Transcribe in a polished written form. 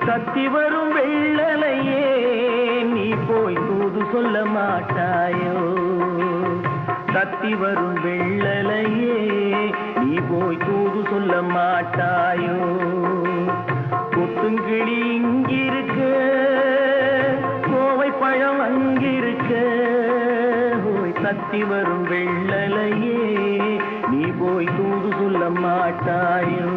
கத்தி வரும் வெள்ளலையே நீ போய் தூது சொல்ல மாட்டாயோ கத்தி வரும் வெள்ளலையே நீ போய் தூது சொல்ல மாட்டாயோ கொத்துங்கிளி இங்கிருக்க கோவை பழம் அங்கிருக்க கத்தி வரும் வெள்ளலையே நீ போய் தூது சொல்ல மாட்டாயோ